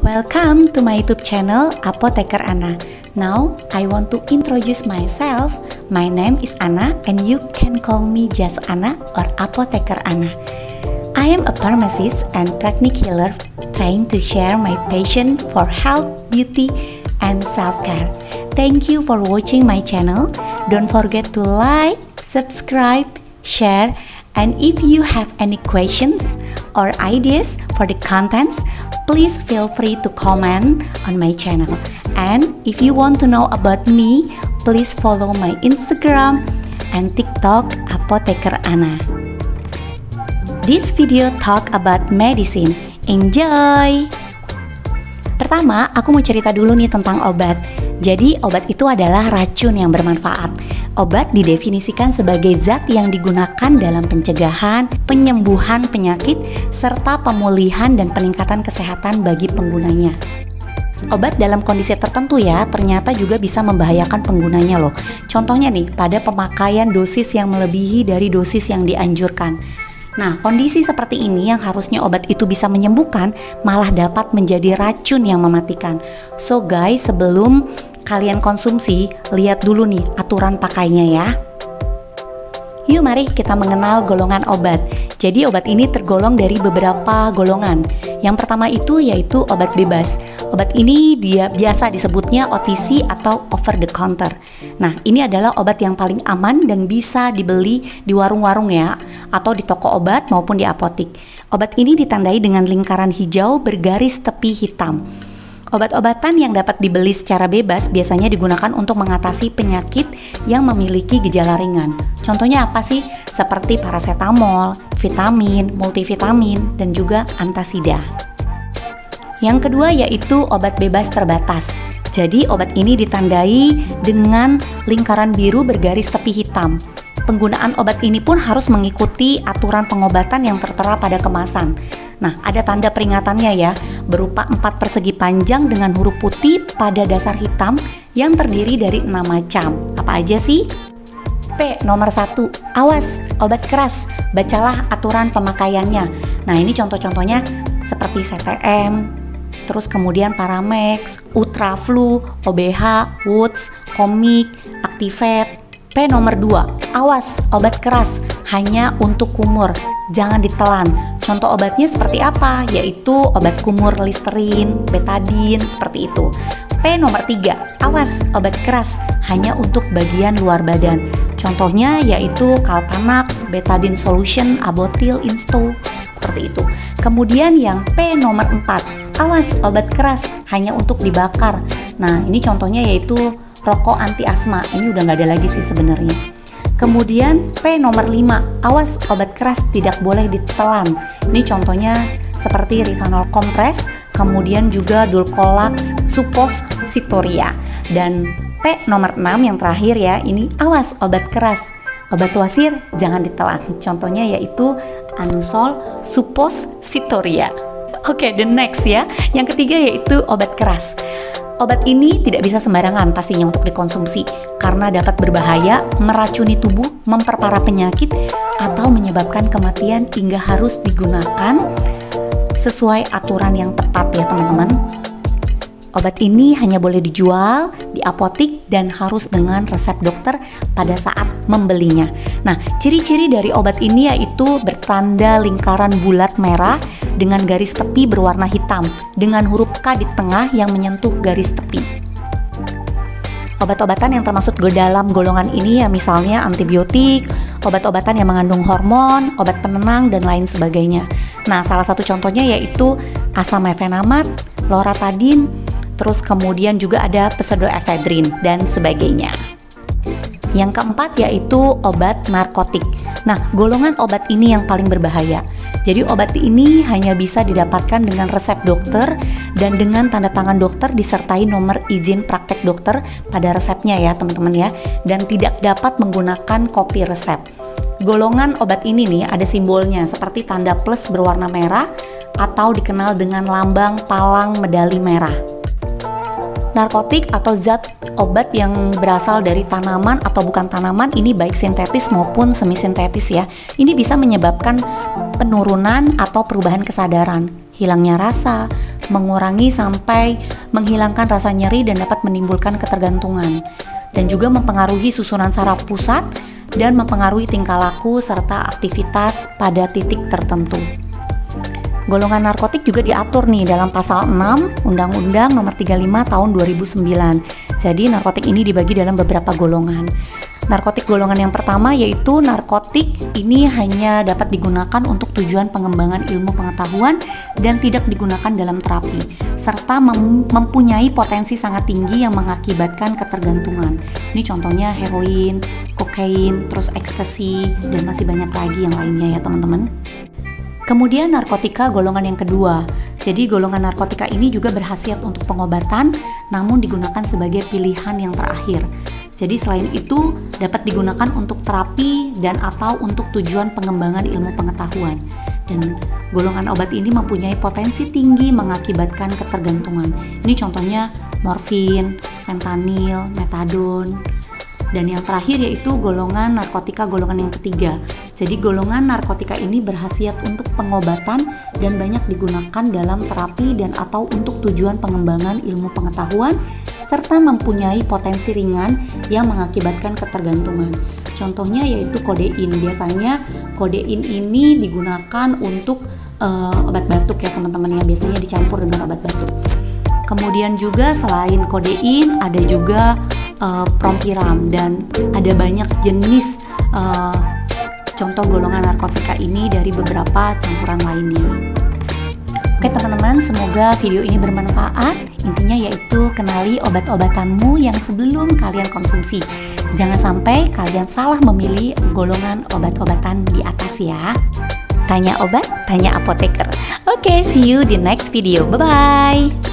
Welcome to my YouTube channel Apoteker Anna. Now I want to introduce myself. My name is Anna and you can call me just Anna or Apoteker Anna. I am a pharmacist and pregnant healer trying to share my passion for health, beauty, and self-care. Thank you for watching my channel. Don't forget to like, subscribe, share, and if you have any questions or ideas for the contents, please feel free to comment on my channel. And if you want to know about me, please follow my Instagram and TikTok Apoteker Anna. This video talk about medicine. Enjoy! Pertama, aku mau cerita dulu nih tentang obat. Jadi, obat itu adalah racun yang bermanfaat. Obat didefinisikan sebagai zat yang digunakan dalam pencegahan, penyembuhan penyakit, serta pemulihan dan peningkatan kesehatan bagi penggunanya. Obat dalam kondisi tertentu ya, ternyata juga bisa membahayakan penggunanya loh. Contohnya nih, pada pemakaian dosis yang melebihi dari dosis yang dianjurkan. Nah, kondisi seperti ini yang harusnya obat itu bisa menyembuhkan, malah dapat menjadi racun yang mematikan. So guys, sebelum kalian konsumsi, lihat dulu nih aturan pakainya ya. Yuk mari kita mengenal golongan obat. Jadi obat ini tergolong dari beberapa golongan. Yang pertama itu yaitu obat bebas. Obat ini dia biasa disebutnya OTC atau over the counter. Nah, ini adalah obat yang paling aman dan bisa dibeli di warung-warung ya, atau di toko obat maupun di apotik. Obat ini ditandai dengan lingkaran hijau bergaris tepi hitam. Obat-obatan yang dapat dibeli secara bebas biasanya digunakan untuk mengatasi penyakit yang memiliki gejala ringan. Contohnya apa sih? Seperti paracetamol, vitamin, multivitamin, dan juga antasida. Yang kedua yaitu obat bebas terbatas. Jadi obat ini ditandai dengan lingkaran biru bergaris tepi hitam. Penggunaan obat ini pun harus mengikuti aturan pengobatan yang tertera pada kemasan. Nah, ada tanda peringatannya ya, berupa 4 persegi panjang dengan huruf putih pada dasar hitam yang terdiri dari 6 macam. Apa aja sih? P. Nomor 1. Awas, obat keras. Bacalah aturan pemakaiannya. Nah, ini contoh-contohnya seperti CTM, terus kemudian Paramex, Ultraflu, OBH, Woods, Komik, Activate. P. Nomor 2. Awas, obat keras. Hanya untuk kumur. Jangan ditelan. Contoh obatnya seperti apa? Yaitu obat kumur Listerine, betadine, seperti itu. P. Nomor 3. Awas, obat keras. Hanya untuk bagian luar badan. Contohnya yaitu Calpanax, betadine solution, Abotil, Insto, seperti itu. Kemudian yang P. Nomor 4. Awas, obat keras. Hanya untuk dibakar. Nah, ini contohnya yaitu rokok anti asma. Ini udah nggak ada lagi sih sebenarnya. Kemudian P. Nomor 5. Awas, obat keras tidak boleh ditelan. Ini contohnya seperti Rivanol kompres, kemudian juga Dulcolax, Suppositoria. Dan P. Nomor 6 yang terakhir ya, ini awas, obat keras. Obat wasir jangan ditelan. Contohnya yaitu Anusol, Suppositoria. Oke, the next ya. Yang ketiga yaitu obat keras. Obat ini tidak bisa sembarangan pastinya untuk dikonsumsi karena dapat berbahaya, meracuni tubuh, memperparah penyakit, atau menyebabkan kematian hingga harus digunakan sesuai aturan yang tepat ya teman-teman. Obat ini hanya boleh dijual di apotik dan harus dengan resep dokter pada saat membelinya. Nah, ciri-ciri dari obat ini yaitu bertanda lingkaran bulat merah dengan garis tepi berwarna hitam dengan huruf K di tengah yang menyentuh garis tepi. Obat-obatan yang termasuk dalam golongan ini ya misalnya antibiotik, obat-obatan yang mengandung hormon, obat penenang, dan lain sebagainya. Nah, salah satu contohnya yaitu asam mefenamat, loratadin, terus kemudian juga ada pseudoephedrine dan sebagainya. Yang keempat yaitu obat narkotik. Nah, golongan obat ini yang paling berbahaya. Jadi obat ini hanya bisa didapatkan dengan resep dokter dan dengan tanda tangan dokter disertai nomor izin praktek dokter pada resepnya ya teman-teman ya. Dan tidak dapat menggunakan kopi resep. Golongan obat ini nih ada simbolnya seperti tanda plus berwarna merah atau dikenal dengan lambang palang medali merah. Narkotik atau zat obat yang berasal dari tanaman atau bukan tanaman ini baik sintetis maupun semi-sintetis ya. Ini bisa menyebabkan penurunan atau perubahan kesadaran, hilangnya rasa, mengurangi sampai menghilangkan rasa nyeri dan dapat menimbulkan ketergantungan. Dan juga mempengaruhi susunan saraf pusat dan mempengaruhi tingkah laku serta aktivitas pada titik tertentu. Golongan narkotik juga diatur nih dalam pasal 6 Undang-Undang Nomor 35 Tahun 2009. Jadi narkotik ini dibagi dalam beberapa golongan. Narkotik golongan yang pertama yaitu narkotik ini hanya dapat digunakan untuk tujuan pengembangan ilmu pengetahuan dan tidak digunakan dalam terapi, serta mempunyai potensi sangat tinggi yang mengakibatkan ketergantungan. Ini contohnya heroin, kokain, terus ekstasi, dan masih banyak lagi yang lainnya ya teman-teman. Kemudian narkotika golongan yang kedua. Jadi golongan narkotika ini juga berkhasiat untuk pengobatan, namun digunakan sebagai pilihan yang terakhir. Jadi selain itu dapat digunakan untuk terapi dan atau untuk tujuan pengembangan ilmu pengetahuan. Dan golongan obat ini mempunyai potensi tinggi mengakibatkan ketergantungan. Ini contohnya morfin, fentanyl, metadon. Dan yang terakhir yaitu golongan narkotika golongan yang ketiga. Jadi golongan narkotika ini berkhasiat untuk pengobatan dan banyak digunakan dalam terapi dan atau untuk tujuan pengembangan ilmu pengetahuan, serta mempunyai potensi ringan yang mengakibatkan ketergantungan. Contohnya yaitu kodein. Biasanya kodein ini digunakan untuk obat batuk ya teman-teman ya, biasanya dicampur dengan obat batuk. Kemudian juga selain kodein ada juga prompiram, dan ada banyak jenis contoh golongan narkotika ini dari beberapa campuran lainnya. Oke teman-teman, semoga video ini bermanfaat. Intinya yaitu kenali obat-obatanmu yang sebelum kalian konsumsi. Jangan sampai kalian salah memilih golongan obat-obatan di atas ya. Tanya obat, tanya apoteker. Oke, see you di next video. Bye-bye.